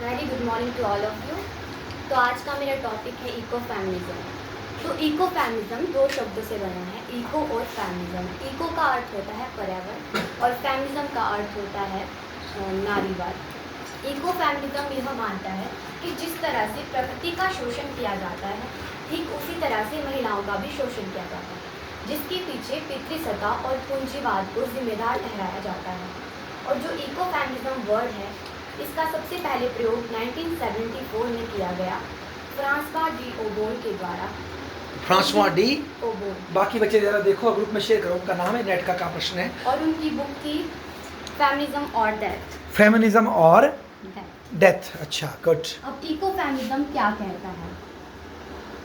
Very good morning to all of you. तो आज का मेरा टॉपिक है इको फेमिनिज्म। तो इको फेमिनिज्म दो शब्दों से बना है, इको और फेमिनिज्म। इको का अर्थ होता है पर्यावरण और फेमिनिज्म का अर्थ होता है नारीवाद। इको फेमिनिज्म यह मानता है कि जिस तरह से प्रकृति का शोषण किया जाता है, ठीक उसी तरह से महिलाओं का भी शोषण किया जाता है, जिसके पीछे पितृसत्ता और पूंजीवाद को जिम्मेदार ठहराया जाता है। और जो इको फेमिनिज्म वर्ड है, इसका सबसे पहले प्रयोग 1974 में किया गया फ्रांसवा डी ओबोन के द्वारा। Françoise d'Eaubonne. बाकी बच्चे जरा देखो, ग्रुप में शेयर करो, उनका नाम है, नेट का प्रश्न है। और उनकी बुक थी फेमिनिज्म और डेथ। फेमिनिज्म और डेथ। अच्छा, गुड। अब इको फेमिनिज्म क्या कहता है?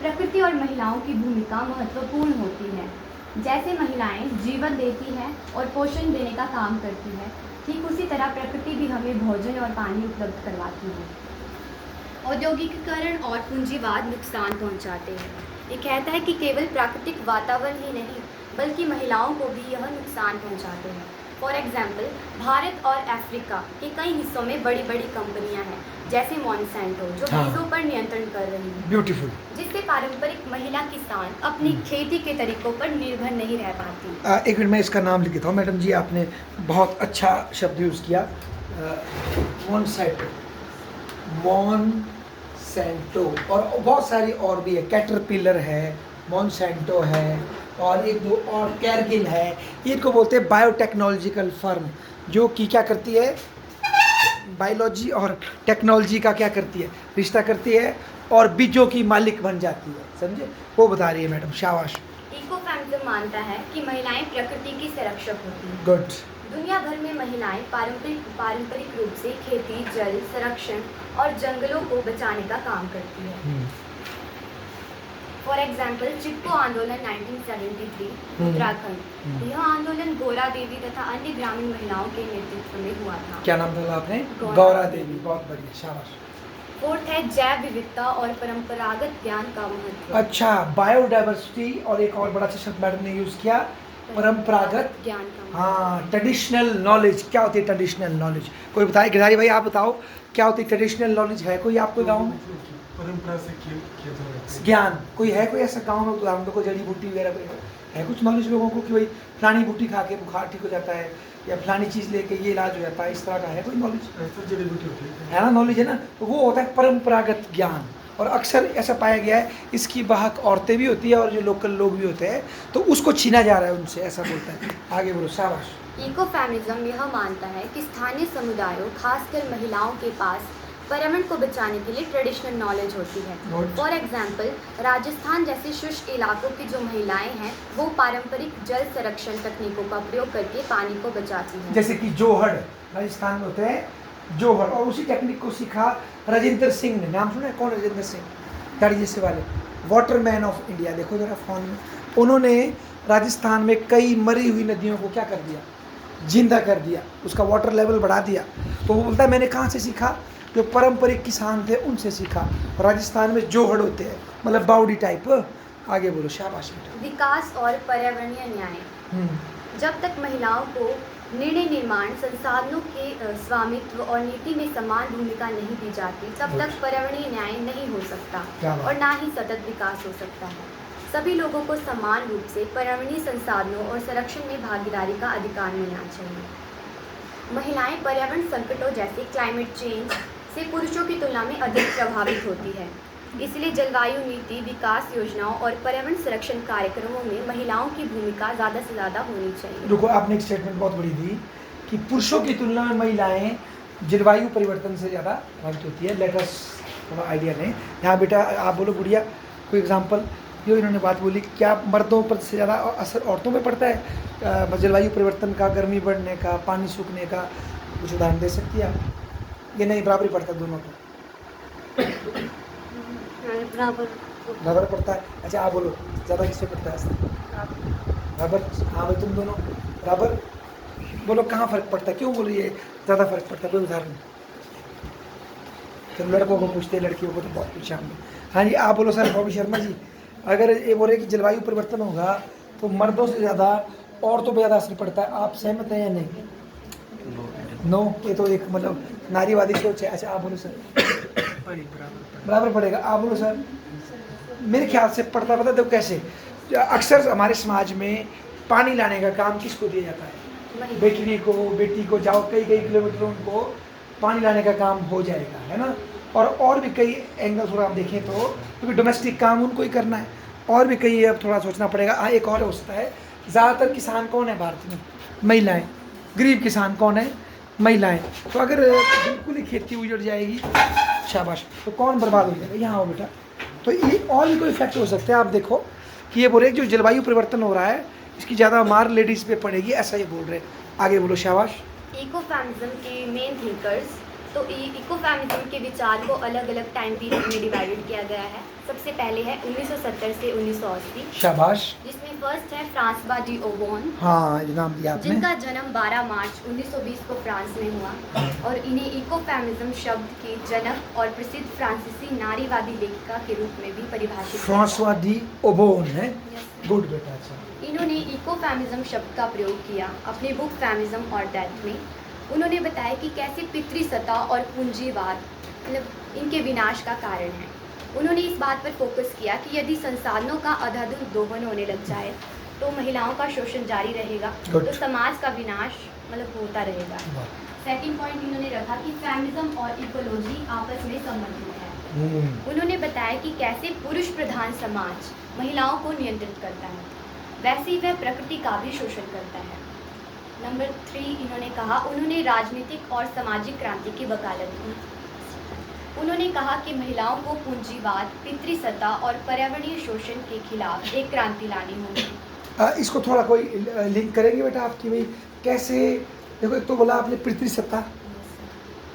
प्रकृति और महिलाओं की भूमिका महत्वपूर्ण होती है। जैसे महिलाएं जीवन देती है और पोषण देने का काम करती है, ठीक उसी तरह प्रकृति भी हमें भोजन और पानी उपलब्ध करवाती है। औद्योगिकीकरण और पूंजीवाद नुकसान पहुंचाते हैं। ये कहता है कि केवल प्राकृतिक वातावरण ही नहीं, बल्कि महिलाओं को भी यह नुकसान पहुंचाते हैं। फॉर एग्जाम्पल, भारत और अफ्रीका के कई हिस्सों में बड़ी बड़ी कंपनियां हैं, जैसे मॉन्सेंटो, जो बीजों पर नियंत्रण कर रही है। ब्यूटीफुल। जिससे पारंपरिक महिला किसान अपनी खेती के तरीकों पर निर्भर नहीं रह पाती। एक मिनट में इसका नाम लिख देता हूँ। मैडम जी, आपने बहुत अच्छा शब्द यूज़ किया, मॉन्सेंटो। मॉन्सेंटो और बहुत सारी और भी है, कैटरपिलर है, मॉन्सेंटो है, और एक दो और कैरगिल है। इनको बोलते हैं बायोटेक्नोलॉजिकल फर्म, जो कि क्या करती है, बायोलॉजी और टेक्नोलॉजी का क्या करती है, रिश्ता करती है, और बीजों की मालिक बन जाती है। समझे? वो बता रही है मैडम, शाबाश। इको फेमिनिज्म मानता है कि महिलाएं प्रकृति की संरक्षक होती हैं। गुड। दुनिया भर में महिलाएं पारंपरिक रूप से खेती, जल संरक्षण और जंगलों को बचाने का काम करती है। फॉर एग्जाम्पल, चिपको आंदोलन 1973 उत्तराखंड। यह आंदोलन गौरा देवी तथा अन्य ग्रामीण महिलाओं के नेतृत्व में हुआ था। क्या नाम था आपने? गौरा देवी। बहुत बढ़िया, शाबाश। फोर्थ है जैव विविधता और परंपरागत ज्ञान का महत्व। अच्छा, बायोडाइवर्सिटी, और एक और बड़ा अच्छा शब्द मैडम ने यूज किया, परंपरागत ज्ञान का। हाँ, ट्रेडिशनल नॉलेज। क्या होती है ट्रेडिशनल नॉलेज? कोई बताए? गिरधारी भाई आप बताओ, क्या होती है ट्रेडिशनल नॉलेज? है कोई आपको गाँव में? परंपरा से किया ज्ञान कोई है? कोई ऐसा गाँव में तो हम लोग को जड़ी बूटी वगैरह कोई है कुछ नॉलेज लोगों को कि भाई फलानी बूटी खा के बुखार ठीक हो जाता है, या फलानी चीज़ लेके ये इलाज हो जाता है, इस तरह का है कोई नॉलेज? जड़ी बूटी होती है ना, नॉलेज है ना। तो वो होता है परंपरागत ज्ञान, और अक्सर ऐसा पाया गया है इसकी वाहक औरतें भी होती है और जो लोकल लोग भी होते हैं, तो उसको छीना जा रहा है उनसे, ऐसा बोलता है। आगे बोलो, शाबाश। इको फेमिनिज्म यह मानता है कि स्थानीय समुदायों, खासकर महिलाओं के पास पर्यावरण को बचाने के लिए ट्रेडिशनल नॉलेज होती है। फॉर एग्जाम्पल, राजस्थान जैसे शुष्क इलाकों की जो महिलाएं हैं, वो पारंपरिक जल संरक्षण तकनीकों का प्रयोग करके पानी को बचाती हैं। जैसे कि जोहड़ राजस्थान में होते हैं, जोहड़, और उसी टेक्निक को सीखा राजेंद्र सिंह ने। नाम सुना है? कौन राजेंद्र सिंह? दाढ़ी जैसे वाले, वाटरमैन ऑफ इंडिया। देखो जरा फोन में, उन्होंने राजस्थान में कई मरी हुई नदियों को क्या कर दिया, जिंदा कर दिया, उसका वाटर लेवल बढ़ा दिया। तो वो बोलता है मैंने कहाँ से सीखा? जो पारंपरिक किसान थे उनसे सीखा। राजस्थान में जोहड़ होते हैं, मतलब बाउडी टाइप। आगे बोलो, शाबाश बेटा। विकास और पर्यावरणीय न्याय। जब तक महिलाओं को निर्णय निर्माण, संसाधनों के स्वामित्व और नीति में समान भूमिका नहीं दी जाती, तब तक पर्यावरणीय न्याय नहीं हो सकता और ना ही सतत विकास हो सकता है। सभी लोगों को समान रूप से पर्यावरणीय संसाधनों और संरक्षण में भागीदारी का अधिकार मिलना चाहिए। महिलाएं पर्यावरण संकटों जैसे क्लाइमेट चेंज से पुरुषों की तुलना में अधिक प्रभावित होती है। इसलिए जलवायु नीति, विकास योजनाओं और पर्यावरण संरक्षण कार्यक्रमों में महिलाओं की भूमिका ज़्यादा से ज़्यादा होनी चाहिए। देखो, आपने एक स्टेटमेंट बहुत बड़ी दी कि पुरुषों की तुलना में महिलाएं जलवायु परिवर्तन से ज़्यादा प्रभावित होती है। लेट अस थोड़ा आइडिया लें। यहाँ बेटा आप बोलो गुड़िया, कोई एग्जाम्पल। जो इन्होंने बात बोली, क्या मर्दों पर से ज़्यादा असर औरतों पर पड़ता है जलवायु परिवर्तन का, गर्मी बढ़ने का, पानी सूखने का? कुछ उदाहरण दे सकती है आप? ये नहीं, बराबर पड़ता है दोनों को? बराबर पड़ता है। अच्छा आप बोलो, ज़्यादा किससे पड़ता है? बराबर। हाँ भाई, तुम दोनों बराबर बोलो, कहाँ फ़र्क पड़ता है? क्यों बोलो ये ज़्यादा फ़र्क पड़ता है? कोई उदाहरण? तो लड़कों को पूछते, लड़कियों को तो बहुत कुछ शामिल। हाँ जी, आप बोलो सर। बॉबी शर्मा जी, अगर ये बोले कि जलवायु परिवर्तन होगा तो मर्दों से ज़्यादा औरतों पर ज़्यादा असर पड़ता है, आप सहमत हैं या नहीं? नो, ये तो एक मतलब नारीवादी सोच है। अच्छा आप बोलो सर। बराबर पड़ेगा, आप बोलो सर। मेरे ख्याल से पड़ता पता तो कैसे, अक्सर हमारे समाज में पानी लाने का काम किसको दिया जाता है? बेटी को जाओ कई किलोमीटर उनको पानी लाने का काम हो जाएगा, है ना। और भी कई एंगल थोड़ा आप देखें तो, क्योंकि डोमेस्टिक काम उनको ही करना है। और भी कई अब थोड़ा सोचना पड़ेगा। हाँ, एक और हो सकता है, ज़्यादातर किसान कौन है भारत में? महिलाएं। गरीब किसान कौन है? महिलाएं। तो अगर बिल्कुल ही खेती उजड़ जाएगी, शाबाश, तो कौन बर्बाद हो जाएगा? यहाँ हो बेटा। तो ये और भी कोई इफेक्ट हो सकते हैं। आप देखो कि ये बोल रहे हैं जो जलवायु परिवर्तन हो रहा है इसकी ज़्यादा मार लेडीज़ पे पड़ेगी, ऐसा ये बोल रहे हैं। आगे बोलो, शाबाश। इको फेमिनिज्म के मेन थिंकर्स, तो इको फेमिनिज्म के विचार को अलग अलग टाइम पीरियड में डिवाइडेड किया गया है। सबसे पहले है 1970 से 1980, शाबाश। जिसमें फर्स्ट है फ्रांसवा डी ओबोन, हाँ, ये नाम दिया आपने। जिनका जन्म 12 मार्च 1920 को फ्रांस में हुआ, और इन्हें इको फेमिनिज्म शब्द की जनक और प्रसिद्ध फ्रांसीसी नारीवादी लेखिका के रूप में भी परिभाषित किया। फ्रांसवा डी ओबोन है। Yes. गुड बेटा। अच्छा, इन्होंने इको फेमिनिज्म शब्द का प्रयोग किया अपनी बुक फेमिनिज्म और डेथ में। उन्होंने बताया कि कैसे पितृसत्ता और पूंजीवाद मतलब इनके विनाश का कारण है। उन्होंने इस बात पर फोकस किया कि यदि संसाधनों का अधाधुन दोहन होने लग जाए तो महिलाओं का शोषण जारी रहेगा, Good. तो समाज का विनाश मतलब होता रहेगा। सेकंड पॉइंट इन्होंने रखा कि फेमिनिज्म और इकोलॉजी आपस में संबंधित है। उन्होंने बताया कि कैसे पुरुष प्रधान समाज महिलाओं को नियंत्रित करता है, वैसे ही वह प्रकृति का भी शोषण करता है। नंबर 3 इन्होंने कहा, उन्होंने राजनीतिक और सामाजिक क्रांति की वकालत की। उन्होंने कहा कि महिलाओं को पूंजीवाद, पितृसत्ता और पर्यावरणीय शोषण के खिलाफ एक क्रांति लानी होगी। इसको थोड़ा कोई लिंक करेंगे बेटा आपकी भाई कैसे? देखो, एक तो बोला आपने पितृसत्ता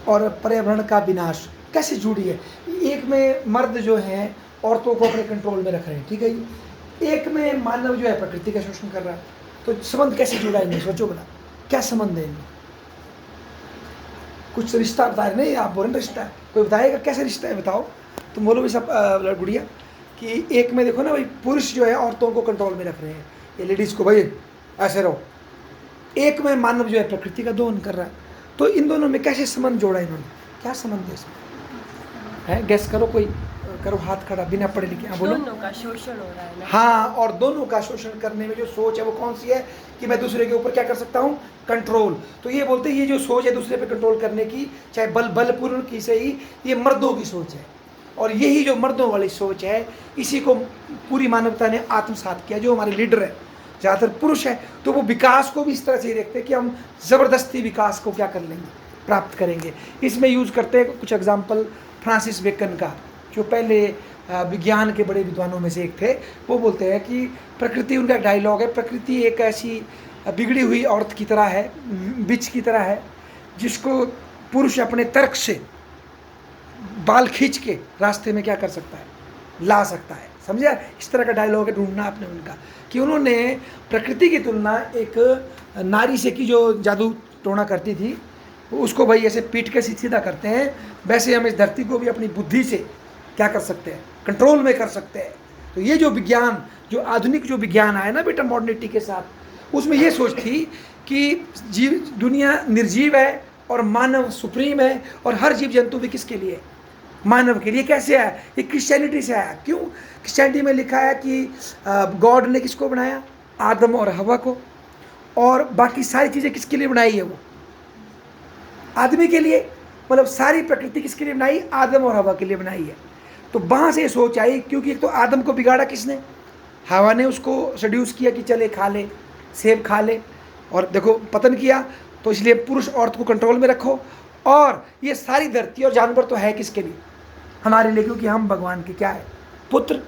और पर्यावरण का विनाश कैसे जुड़ी है। एक में मर्द जो हैं औरतों को अपने कंट्रोल में रख रहे हैं, ठीक है जी। एक में मानव जो है प्रकृति का शोषण कर रहा है। तो संबंध कैसे जुड़ा है इनमें? सोचो बोला, क्या संबंध है इनमें? कुछ रिश्ता बता रहे नहीं, आप बोल रहे रिश्ता है, कोई बताएगा कैसे रिश्ता है? बताओ तुम बोलो भी सब गुड़िया कि एक में देखो ना भाई, पुरुष जो है औरतों को कंट्रोल में रख रहे हैं, ये लेडीज़ को भाई ऐसे रहो। एक में मानव जो है प्रकृति का दोहन कर रहा है। तो इन दोनों में कैसे संबंध जोड़ा इन्होंने? क्या संबंध है इसमें? है गैस करो, कोई करो हाथ खड़ा बिना पढ़े लिखे। हाँ बोलो। दोनों का शोषण हो रहा है ना। हाँ, और दोनों का शोषण करने में जो सोच है वो कौन सी है कि मैं दूसरे के ऊपर क्या कर सकता हूँ? कंट्रोल। तो ये बोलते हैं ये जो सोच है दूसरे पे कंट्रोल करने की, चाहे बलपूर्वक की से ही, ये मर्दों की सोच है। और यही जो मर्दों वाली सोच है इसी को पूरी मानवता ने आत्मसात किया। जो हमारे लीडर है ज़्यादातर पुरुष है, तो वो विकास को भी इस तरह से ही देखते हैं कि हम ज़बरदस्ती विकास को क्या कर लेंगे, प्राप्त करेंगे। इसमें यूज़ करते हैं कुछ एग्जाम्पल फ्रांसिस बेकन का, जो पहले विज्ञान के बड़े विद्वानों में से एक थे। वो बोलते हैं कि प्रकृति, उनका डायलॉग है, प्रकृति एक ऐसी बिगड़ी हुई औरत की तरह है, बिच की तरह है, जिसको पुरुष अपने तर्क से बाल खींच के रास्ते में क्या कर सकता है? ला सकता है। समझा? इस तरह का डायलॉग है, ढूंढना आपने उनका, कि उन्होंने प्रकृति की तुलना एक नारी से की जो जादू टोना करती थी, उसको भाई ऐसे पीट के सीधा करते हैं, वैसे हम इस धरती को भी अपनी बुद्धि से क्या कर सकते हैं? कंट्रोल में कर सकते हैं। तो ये जो विज्ञान, जो आधुनिक जो विज्ञान आया ना बेटा मॉडर्निटी के साथ, उसमें ये सोच थी कि जीव दुनिया निर्जीव है और मानव सुप्रीम है, और हर जीव जंतु भी किसके लिए? मानव के लिए। कैसे आया? ये क्रिश्चियनिटी से आया। क्यों? क्रिश्चियनिटी में लिखा है कि गॉड ने किसको बनाया? आदम और हवा को। और बाकी सारी चीज़ें किसके लिए बनाई है? वो आदमी के लिए। मतलब सारी प्रकृति किसके लिए बनाई? आदम और हवा के लिए बनाई है। तो वहाँ से सोच आई, क्योंकि एक तो आदम को बिगाड़ा किसने? हवा ने उसको सड्यूस किया कि चले खा ले, सेब खा ले, और देखो पतन किया। तो इसलिए पुरुष औरत को कंट्रोल में रखो। और ये सारी धरती और जानवर तो है किसके लिए? हमारे लिए, क्योंकि हम भगवान के क्या है? पुत्र,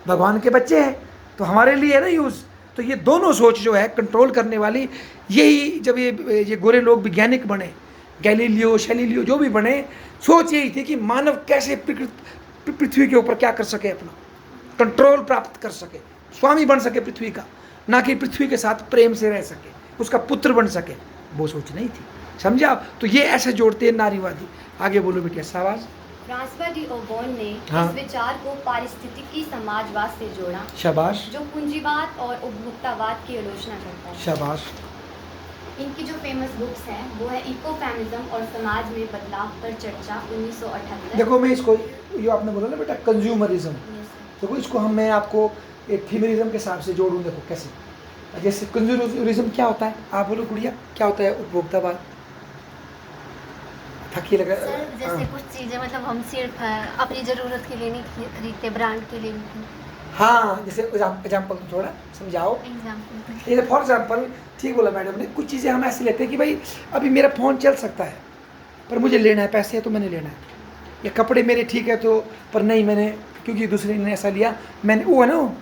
भगवान के बच्चे हैं, तो हमारे लिए है ना यूज़। तो ये दोनों सोच जो है कंट्रोल करने वाली, यही जब ये गोरे लोग वैज्ञानिक बने, गैलीलियो शैलीलियो जो भी बने, सोच यही थी कि मानव कैसे पृथ्वी के ऊपर क्या कर सके, अपना कंट्रोल प्राप्त कर सके, स्वामी बन सके पृथ्वी का, ना कि पृथ्वी के साथ प्रेम से रह सके, उसका पुत्र बन सके। वो सोच नहीं थी। समझा आप? तो ये ऐसे जोड़ते हैं नारीवादी। आगे बोलो बेटिया, शाबाश। फ्रांसवा डी ओबोन ने हाँ। इस विचार को पारिस्थितिकी समाजवाद से जोड़ा, शाबाश, जो पूंजीवाद और उपभोक्तावाद की आलोचना करता है। शाबाश। इनकी जो फेमस बुक्स हैं वो है इको फेमिनिज्म और समाज में बदलाव पर चर्चा 1978। देखो मैं इसको, जो आपने बोला ना बेटा कंज्यूमरिज्म, देखो इसको मैं आपको एक थीमरिज्म के हिसाब से जोड़ूँ। देखो कैसे, जैसे कंज्यूमरिज्म क्या होता है, आप बोलो गुड़िया क्या होता है? उपभोक्तावाद। थकी लगा सर जैसे कुछ चीज़ें मतलब हम सिर्फ अपनी ज़रूरत के लिए नहीं खरीदते, ब्रांड के लिए भी। हाँ, जैसे एग्जाम्पल थोड़ा समझाओ। एग्जाम्पल जैसे फॉर एग्जाम्पल, ठीक बोला मैडम ने, कुछ चीज़ें हम ऐसे लेते हैं कि भाई अभी मेरा फ़ोन चल सकता है पर मुझे लेना है, पैसे है तो मैंने लेना है। या कपड़े मेरे ठीक है तो, पर नहीं मैंने, क्योंकि दूसरे ने ऐसा लिया, मैंने वो है ना वो।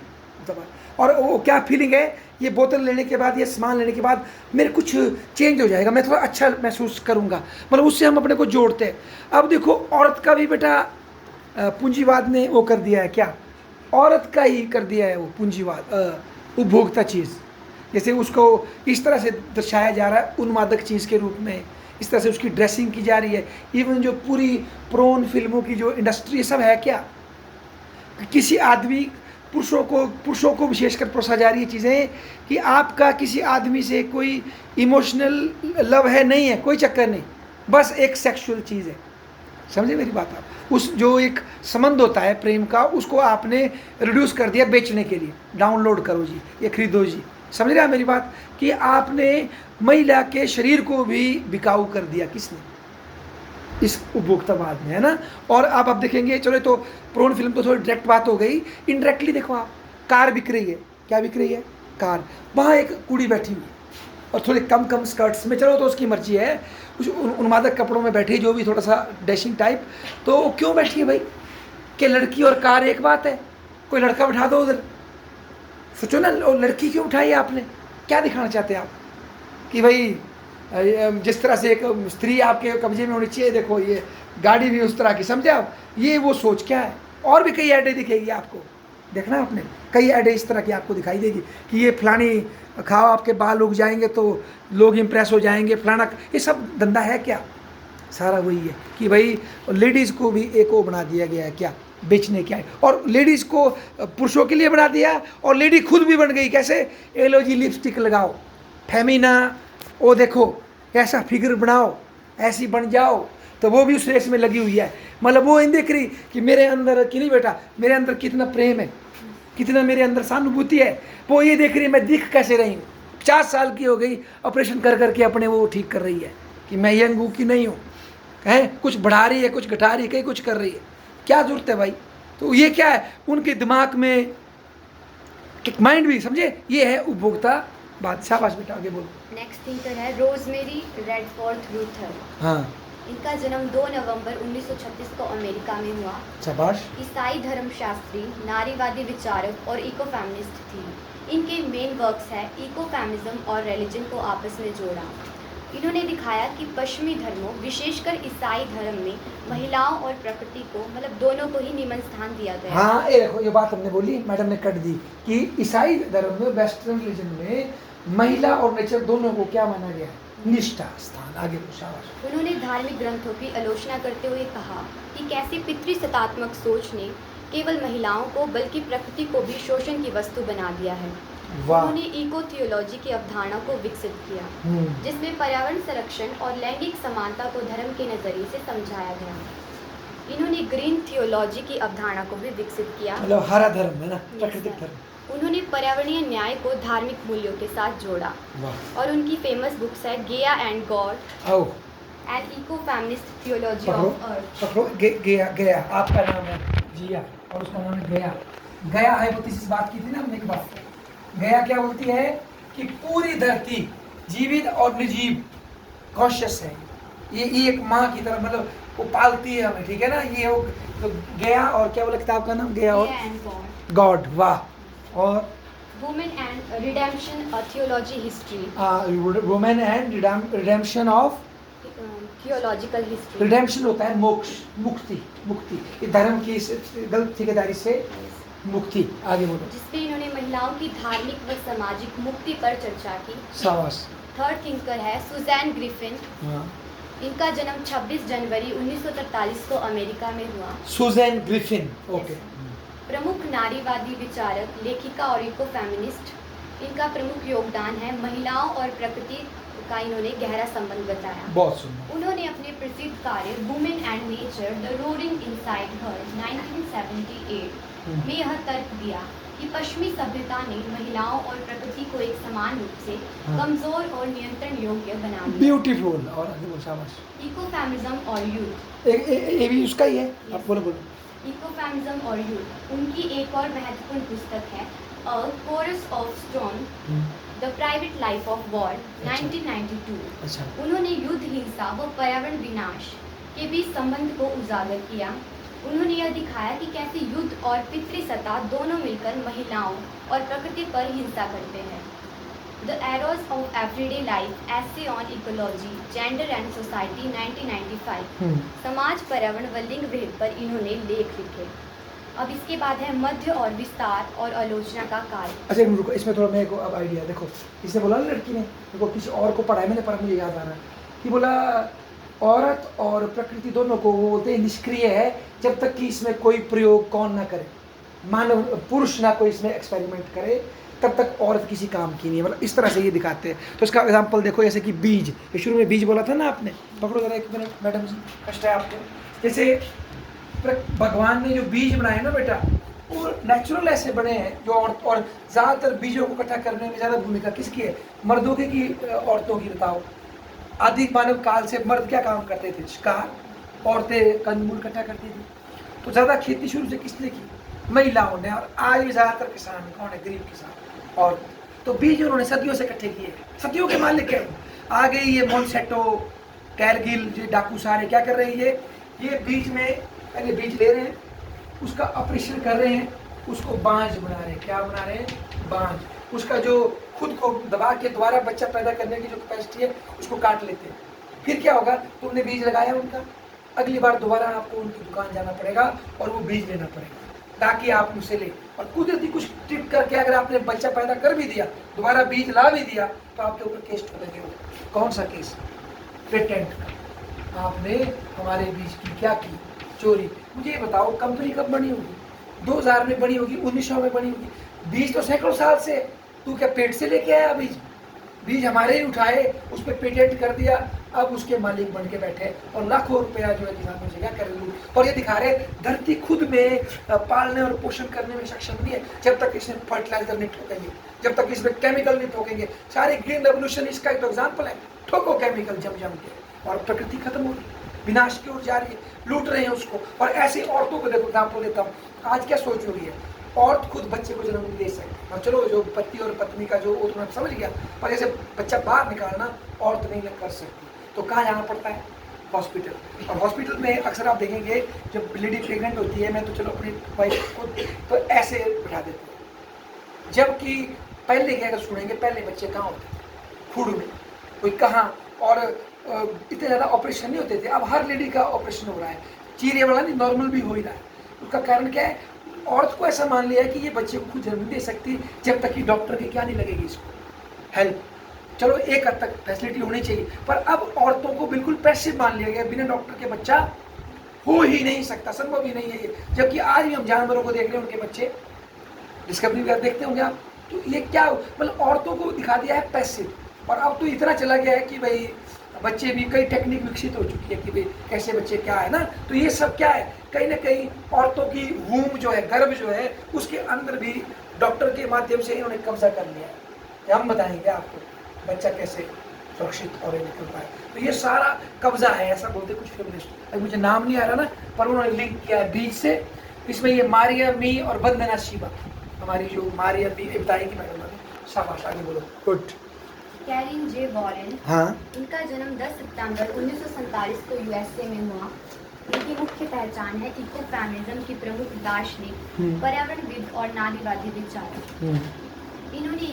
और वो क्या फीलिंग है, ये बोतल लेने के बाद, ये सामान लेने के बाद मेरे कुछ चेंज हो जाएगा, मैं थोड़ा अच्छा महसूस करूँगा, मतलब उससे हम अपने को जोड़ते हैं। अब देखो औरत का भी बेटा पूंजीवाद ने वो कर दिया है, क्या औरत का ही कर दिया है वो पूंजीवाद, उपभोक्ता चीज़। जैसे उसको इस तरह से दर्शाया जा रहा है उन्मादक चीज़ के रूप में, इस तरह से उसकी ड्रेसिंग की जा रही है। इवन जो पूरी प्रोन फिल्मों की जो इंडस्ट्री सब है, क्या किसी आदमी, पुरुषों को विशेषकर परोसा जा रही है चीज़ें कि आपका किसी आदमी से कोई इमोशनल लव है, नहीं है, कोई चक्कर नहीं, बस एक सेक्सुअल चीज़ है। समझे मेरी बात आप? उस जो एक संबंध होता है प्रेम का, उसको आपने रिड्यूस कर दिया बेचने के लिए, डाउनलोड करो जी, ये खरीदो जी। समझ रहे हैं मेरी बात? कि आपने महिला के शरीर को भी बिकाऊ कर दिया, किसने? इस उपभोक्तावाद में, है ना। और आप देखेंगे, चलो तो प्रोन फिल्म तो थोड़ी डायरेक्ट बात हो गई, इनडायरेक्टली देखो आप, कार बिक रही है, क्या बिक रही है? कार। वहाँ एक कुड़ी बैठी हुई है और थोड़े कम स्कर्ट्स में, चलो तो उसकी मर्जी है, कुछ उन्मादक कपड़ों में बैठी, जो भी थोड़ा सा डैशिंग टाइप, तो क्यों बैठी है भाई? कि लड़की और कार एक बात है, कोई लड़का बैठा दो उधर, सोचो ना, लड़की क्यों उठाई है आपने? क्या दिखाना चाहते हैं आप कि भाई जिस तरह से एक स्त्री आपके कब्जे में होनी चाहिए, देखो ये गाड़ी भी उस तरह की, समझे आप? ये वो सोच क्या है? और भी कई ऐडें दिखेगी आपको, देखना आपने, कई ऐडें इस तरह की आपको दिखाई देगी कि ये फलानी खाओ, आपके बाल उग जाएंगे तो लोग इम्प्रेस हो जाएंगे, फलाना। ये सब धंधा है क्या? सारा वही है कि भाई लेडीज़ को भी एक वो बना दिया गया है, क्या बेचने क्या है, और लेडीज़ को पुरुषों के लिए बना दिया, और लेडी खुद भी बन गई। कैसे? ए लो जी लिपस्टिक लगाओ, फेमिना, वो देखो ऐसा फिगर बनाओ, ऐसी बन जाओ, तो वो भी उस रेस में लगी हुई है। मतलब वो इन देख रही कि मेरे अंदर कि नहीं बेटा, मेरे अंदर कितना प्रेम है, कितना मेरे अंदर सहानुभूति है, वो ये देख रही है मैं दिख कैसे रही हूँ। 50 साल की हो गई, ऑपरेशन कर करके अपने वो ठीक कर रही है कि मैं यंग हूँ कि नहीं हूँ, है कुछ बढ़ा रही है, कुछ घटा रही है, कहीं कुछ कर रही है, क्या जरूरत है भाई? तो ये क्या है उनके दिमाग में, एक माइंड भी, समझे, ये है उपभोक्ता बात। शाबाश बेटा, आगे बोलो। नेक्स्ट थिंकर है रोजमेरी रेडफोर्थ रूथर। हाँ, इनका जन्म 2 नवंबर 1936 को अमेरिका में हुआ। शाबाश। ईसाई धर्मशास्त्री, नारीवादी विचारक और इको फेमिनिस्ट थी। इनके मेन वर्क्स है इको फेमिनिज्म और रिलीजन को आपस में जोड़ा। इन्होंने दिखाया कि पश्चिमी धर्मों, विशेषकर ईसाई धर्म में महिलाओं और प्रकृति को, मतलब दोनों को ही निम्न स्थान दिया गया। हाँ, ये देखो, ये बात हमने बोली, मैडम ने कट दी कि ईसाई धर्म में, वेस्टर्न रिलीजन में महिला और नेचर दोनों को क्या माना गया है? निष्ठा स्थान। आगे शाबाश। उन्होंने धार्मिक ग्रंथों की आलोचना करते हुए कहा कि कैसे पितृसत्तात्मक सोच ने केवल महिलाओं को बल्कि प्रकृति को भी शोषण की वस्तु बना दिया है। वाह। उन्होंने इको थियोलॉजी की अवधारणा को विकसित किया, जिसमें पर्यावरण संरक्षण और लैंगिक समानता को धर्म के नजरिए से समझाया गया। इन्होंने ग्रीन थियोलॉजी की अवधारणा को भी विकसित किया, मतलब हरा धर्म है ना, प्राकृतिक धर्म। उन्होंने पर्यावरणीय न्याय को धार्मिक मूल्यों के साथ जोड़ा। वाह। और उनकी फेमस बुक्स है गेया एंड गॉड आओ एंड इको फेमिनिस्ट थियोलॉजी पकड़ो ऑफ अर्थ। पकड़ो, गया गया, आपका नाम है जिया और उसका नाम है गया। गया हाइपोथेसिस बात की थी ना हमने एक बार। गया क्या बोलती है कि पूरी धरती जीवित और निर्जीव कॉन्शियस है, ये एक माँ की तरह, मतलब वो पालती है हमें, ठीक है ना। ये वो तो गया, और क्या बोला किताब का नाम? गया और गॉड। वाह। और women and redemption theology history, women and redemption of, theological history. Redemption होता है मोक्ष, मुक्ति, मुक्ति, ये धर्म की गलत ठेकेदारी से मुक्ति। आगे बोलो। जिसमें इन्होंने महिलाओं की धार्मिक व सामाजिक मुक्ति पर चर्चा की। शाबाश। थर्ड थिंकर है सुजैन ग्रिफिन। हाँ, इनका जन्म 26 जनवरी 1943 को अमेरिका में हुआ। Susan Griffin, okay. प्रमुख नारीवादी विचारक, लेखिका और इको फेमिनिस्ट। इनका प्रमुख योगदान है महिलाओं और प्रकृति का इन्होंने गहरा संबंध बताया। बहुत सुंदर। उन्होंने अपने प्रसिद्ध कार्य women and nature the roaring inside her 1978 में यह तर्क दिया कि पश्चिमी सभ्यता ने महिलाओं और प्रकृति को एक समान रूप से हाँ। कमजोर और नियंत्रण योग्य बना लिया। ब्यूटीफुल। और आगे बोलो, शाबाश। इकोफेमिनिज्म और यूथ। ये भी उसका ही है। आप बोलो बोलो। इकोफेमिनिज्म और यूथ उनकी एक और महत्वपूर्ण पुस्तक है a chorus of stone the private life of war 1992। अच्छा। उन्होंने युद्ध, हिंसा व पर्यावरण विनाश के बीच संबंध को उजागर किया। उन्होंने यह दिखाया कि कैसे युद्ध और पितृसत्ता दोनों मिलकर महिलाओं और प्रकृति पर हिंसा करते हैं। The arrows of everyday life essay on ecology gender and society 1995। समाज, पर्यावरण व लिंग भेद पर इन्होंने लेख लिखे। अब इसके बाद है मध्य और विस्तार और आलोचना का कार्य। अच्छा एक मिनट रुको, इसमें थोड़ा मेरे को अब आइडिया। देखो इसने बोला ना लड़की ने, देखो किसी और को पढ़ा है मैंने, पर मुझे याद आ रहा है कि बोला औरत और प्रकृति दोनों को वो बोलते हैं निष्क्रिय है जब तक कि इसमें कोई प्रयोग कौन ना करे, मानव पुरुष ना कोई इसमें एक्सपेरिमेंट करे, तब तक औरत किसी काम की नहीं है। मतलब इस तरह से ये दिखाते हैं। तो इसका एग्जाम्पल देखो, जैसे कि बीज, ये शुरू में बीज बोला था ना आपने, पकड़ो जरा एक मिनट मैडम जी, कष्ट है आपको। जैसे भगवान ने जो बीज बनाए ना बेटा, वो नेचुरल ऐसे बने हैं जो और ज़्यादातर बीजों को इकट्ठा करने में ज़्यादा भूमिका किसकी है? मर्दों की कि औरतों की? बताओ। आदि मानव काल से मर्द क्या काम करते थे? शिकार। औरतें कंदमूल इकट्ठा करती थी। तो ज़्यादा खेती शुरू से किसने की? महिलाओं ने। और आज भी ज़्यादातर किसान कौन है? गरीब किसान। और तो बीज उन्होंने सदियों से इकट्ठे किए, सदियों के मालिक है। आ गई ये मोनसेटो, कैरगिल, ये डाकू सारे क्या कर रहे हैं? ये बीज में पहले बीज ले रहे हैं, उसका ऑपरेशन कर रहे हैं, उसको बांझ बना रहे हैं। क्या बना रहे हैं? बांझ। उसका जो खुद को दबा के दोबारा बच्चा पैदा करने की जो कैपेसिटी है उसको काट लेते हैं। फिर क्या होगा? तुमने बीज लगाया उनका, अगली बार दोबारा आपको उनकी दुकान जाना पड़ेगा और वो बीज लेना पड़ेगा ताकि आप उनसे ले। और कुदरती कुछ टिप करके अगर आपने बच्चा पैदा कर भी दिया, दोबारा बीज ला भी दिया, तो आपके ऊपर केस ठोकेंगे। कौन सा केस? पेटेंट का। आपने हमारे बीज की क्या की? चोरी। मुझे ये बताओ, कंपनी कब बनी होगी? 2000 में बनी होगी, 1900 में बनी होगी। बीज तो सैकड़ों साल से, तू क्या पेट से लेके आया बीज? बीज हमारे ही उठाए, उस पर पेटेंट कर दिया, अब उसके मालिक बन के बैठे और लाखों रुपया जो है किसानों से क्या कर लूँ। और ये दिखा रहे धरती खुद में पालने और पोषण करने में सक्षम नहीं है जब तक इसमें फर्टिलाइजर नहीं ठोकेंगे, जब तक इसमें केमिकल नहीं ठोकेंगे। सारी ग्रीन रेवोल्यूशन इसका एक एग्जाम्पल है। ठोको केमिकल जम के, और प्रकृति खत्म हो रही है, विनाश की ओर जा रही है, लूट रहे हैं उसको। और ऐसी औरतों को देखो, एग्जाम्पल देता हूँ, आज क्या सोच हो रही है? औरत खुद बच्चे को जन्म दे सकती है। और चलो जो पति और पत्नी का जो, वो तो मैं समझ गया, पर जैसे बच्चा बाहर निकालना औरत नहीं कर सकती, तो कहाँ जाना पड़ता है? हॉस्पिटल। और हॉस्पिटल में अक्सर आप देखेंगे जब लेडी प्रेग्नेंट होती है, मैं तो चलो अपनी वाइफ को तो ऐसे बिठा देते हैं, जबकि पहले क्या अगर सुनेंगे, पहले बच्चे कहाँ होते थे? खुड में, कोई कहाँ। और इतने ज़्यादा ऑपरेशन नहीं होते थे। अब हर लेडी का ऑपरेशन हो रहा है, चीरे वाला नहीं, नॉर्मल भी हो ही रहा है। उसका कारण क्या है? औरत को ऐसा मान लिया है कि ये बच्चे को खुद जन्म दे सकती जब तक कि डॉक्टर की क्या नहीं लगेगी इसको हेल्प। चलो एक हद तक फैसिलिटी होनी चाहिए, पर अब औरतों को बिल्कुल पैसिव मान लिया गया, बिना डॉक्टर के बच्चा हो ही नहीं सकता, संभव ही नहीं है ये। जबकि आज भी हम जानवरों को देख रहे हैं, उनके बच्चे डिस्कवरी वगैरह देखते होंगे आप, तो ये क्या मतलब औरतों को दिखा दिया है पैसिव। और अब तो इतना चला गया है कि भाई बच्चे भी, कई टेक्निक विकसित हो चुकी है कि भाई कैसे बच्चे क्या है ना। तो ये सब क्या है? कहीं ना कहीं औरतों की वूम जो है, गर्भ जो है, उसके अंदर भी डॉक्टर के माध्यम से इन्होंने कब्जा कर लिया है। हम बताएंगे आपको बच्चा कैसे सुरक्षित और निकल पाए। तो ये सारा कब्जा है, ऐसा बोलते कुछ फेमिनिस्ट। मुझे नाम नहीं आ रहा ना, पर उन्होंने लिंक किया है बीज से। इसमें ये मारिया मी और वंदना शिवा, हमारी जो मारिया मी बताएगी मैडम, शाबाश, आगे बोलो। गुड। कैरिन जे वॉरेन, हाँ। इनका जन्म 10 सितंबर 1947 को यूएसए में हुआ। इनकी मुख्य पहचान है इकोफेमिनिज्म की प्रमुख दार्शनिक, पर्यावरणविद और नारीवादी विचारक। इन्होंने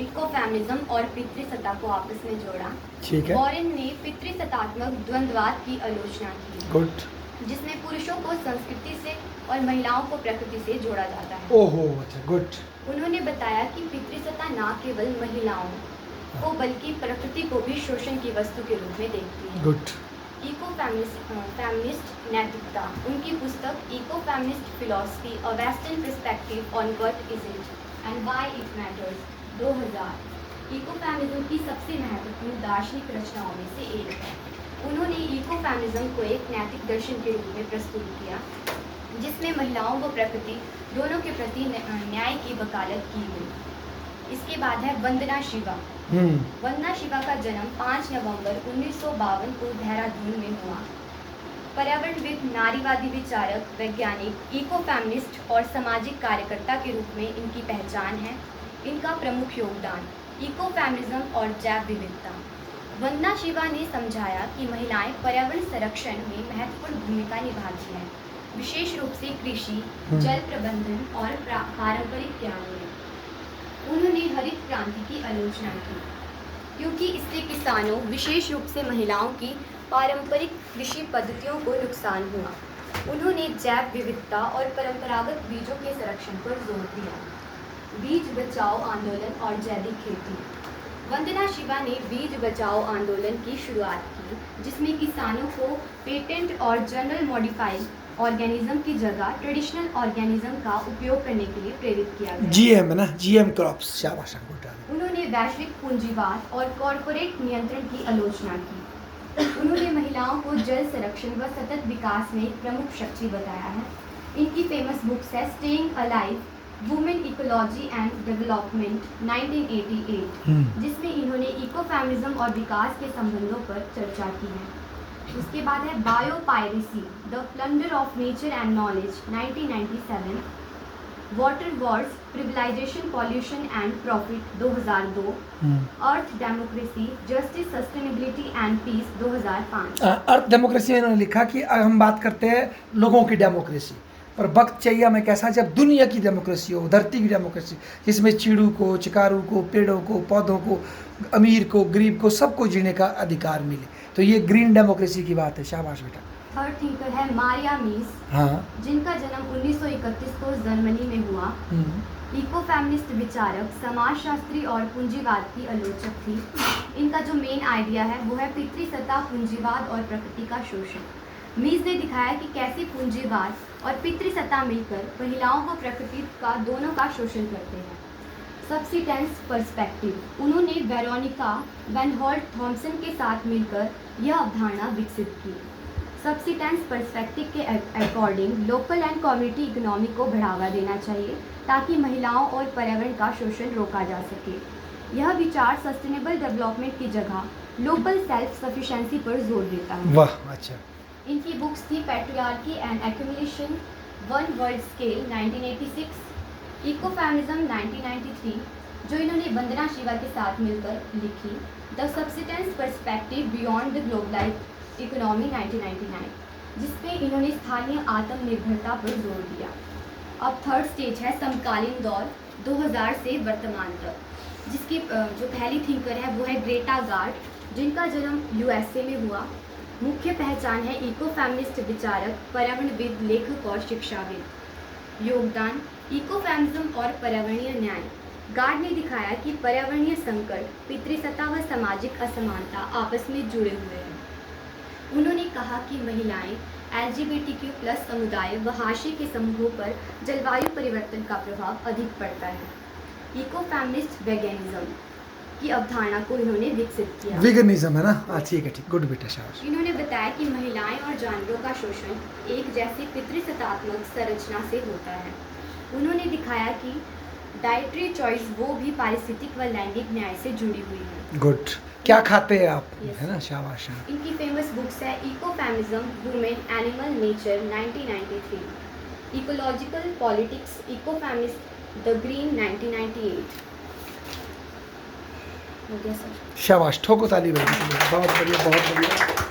इकोफेमिनिज्म और पितृसत्ता को आपस में जोड़ा। ठीक है। वॉरेन ने पितृसत्तात्मक द्वंद्ववाद की आलोचना की, गुड। जिसमें पुरुषों को संस्कृति से और महिलाओं को प्रकृति से जोड़ा जाता है। ओहो, अच्छा, गुड। उन्होंने बताया कि पितृसत्ता न केवल महिलाओं को बल्कि प्रकृति को भी शोषण की वस्तु के रूप में देखती है। गुड। इको फेमिनिस्ट नैतिकता, उनकी पुस्तक eco feminist philosophy a western perspective on what is it and why it matters 2000। Eco feminism की सबसे महत्वपूर्ण दार्शनिक रचनाओं में से एक है। उन्होंने इको फेमिनिज्म को एक नैतिक दर्शन के रूप में प्रस्तुत किया, जिसमें महिलाओं व प्रकृति दोनों के प्रति न्याय की वकालत की गई। इसके बाद है वंदना शिवा। वंदना शिवा का जन्म 5 नवंबर 1952 को देहरादून में हुआ। पर्यावरणविद, नारीवादी विचारक, वैज्ञानिक, इको फेमिनिस्ट और सामाजिक कार्यकर्ता के रूप में इनकी पहचान है। इनका प्रमुख योगदान इको फेमिनिज्म और जैव विविधता। वंदना शिवा ने समझाया कि महिलाएं पर्यावरण संरक्षण में महत्वपूर्ण भूमिका निभाती हैं, विशेष रूप से कृषि, जल प्रबंधन और पारंपरिक ज्ञानों में। उन्होंने हरित क्रांति की आलोचना की, क्योंकि इससे किसानों, विशेष रूप से महिलाओं की पारंपरिक कृषि पद्धतियों को नुकसान हुआ। उन्होंने जैव विविधता और परंपरागत बीजों के संरक्षण पर जोर दिया। बीज बचाओ आंदोलन और जैविक खेती। वंदना शिवा ने बीज बचाओ आंदोलन की शुरुआत की, जिसमें किसानों को पेटेंट और जनरल मॉडिफाइड ऑर्गेनिज्म की जगह ट्रेडिशनल ऑर्गेनिज्म का उपयोग करने के लिए प्रेरित किया गया। जीएम है ना, जीएम क्रॉप्स। शाबाश अंगूठा। उन्होंने वैश्विक पूंजीवाद और कॉरपोरेट नियंत्रण की आलोचना की। उन्होंने महिलाओं को जल संरक्षण व सतत विकास में एक प्रमुख शक्ति बताया है। इनकी फेमस बुक्स है staying alive, women ecology and development 1988, जिसमें इन्होंने इको फेमिनिज्म और विकास के संबंधों पर चर्चा की है। उसके बाद है biopiracy, the plunder of nature and knowledge 1997, water wars, privatisation, pollution and profit 2002, earth democracy, justice, sustainability and peace 2005। Earth democracy में इन्होंने लिखा कि हम बात करते हैं लोगों की डेमोक्रेसी, पर वक्त चाहिए हमें कैसा, जब दुनिया की डेमोक्रेसी हो, धरती की डेमोक्रेसी, जिसमें चिड़ू को, चिकारू को, पेड़ों को, पौधों को, अमीर को, गरीब को, सबको जीने का अधिकार मिले। तो ये ग्रीन डेमोक्रेसी की बात है। शाबाश बेटा। थर्ड थिंकर है मारिया मीस, हाँ। जिनका जन्म 1931 को जर्मनी में हुआ। इको फेमिनिस्ट विचारक, समाजशास्त्री और पूंजीवाद की आलोचक थी। इनका जो मेन आइडिया है वो है पितृसत्ता, पूंजीवाद और प्रकृति का शोषण। मीस ने दिखाया कि कैसे पूंजीवाद और पितृसत्ता मिलकर महिलाओं व प्रकृति का दोनों का शोषण करते हैं। सब्सिटेंस पर्सपेक्टिव, उन्होंने वेरोनिका वैन हॉल्ट थॉम्सन के साथ मिलकर यह अवधारणा विकसित की। सब्सिटेंस पर्सपेक्टिव के according local and community economy को बढ़ावा देना चाहिए, ताकि महिलाओं और पर्यावरण का शोषण रोका जा सके। यह विचार सस्टेनेबल डेवलपमेंट की जगह ग्लोबल सेल्फ सफिशिएंसी पर जोर देता है। वाह, अच्छा। इनकी बुक्स थी patriarchy and accumulation, one world scale 1986, eco feminism 1993, जो इन्होंने वंदना शिवा के साथ मिलकर लिखी, the subsistence perspective beyond the globalised economy 1999, जिसमें इन्होंने स्थानीय आत्मनिर्भरता पर जोर दिया। अब थर्ड स्टेज है समकालीन दौर 2000 से वर्तमान तक, जिसकी जो पहली थिंकर है वो है ग्रेटा गार्ड, जिनका जन्म यूएसए में हुआ। मुख्य पहचान है इको फेमिनिस्ट विचारक, पर्यावरणविद, लेखक और शिक्षाविद। योगदान इको फेमिनिज्म और पर्यावरणीय न्याय। गार्ड ने दिखाया कि पर्यावरणीय संकट, पितृसत्ता व सामाजिक असमानता आपस में जुड़े हुए हैं। उन्होंने कहा कि महिलाएं, LGBTQ+ समुदाय व हाशिए के समूहों पर जलवायु परिवर्तन का प्रभाव अधिक पड़ता है। इको फेमिनिस्ट वेगनिज्म की अवधारणा को इन्होंने विकसित किया। वेगनिज्म है ना? हाँ, ठीक है, ठीक, गुड बेटा, शाबाश। इन्होंने बताया कि महिलाएं और जानवरों का शोषण एक जैसी पितृसत्तात्मक संरचना से होता है। उन्होंने दिखाया कि डाइटरी चॉइस वो भी पारिस्थितिक व लैंगिक न्याय से जुड़ी हुई है। गुड। क्या खाते हैं आप? Yes. है ना? शाबाश। इनकी फेमस बुक्स है eco feminism, women, animal, nature 1993, ecological politics, eco feminist, the green 1998। हो गया सर। शाबाश, ठोको ताली बजाओ। बहुत बढ़िया, बहुत बढ़िया।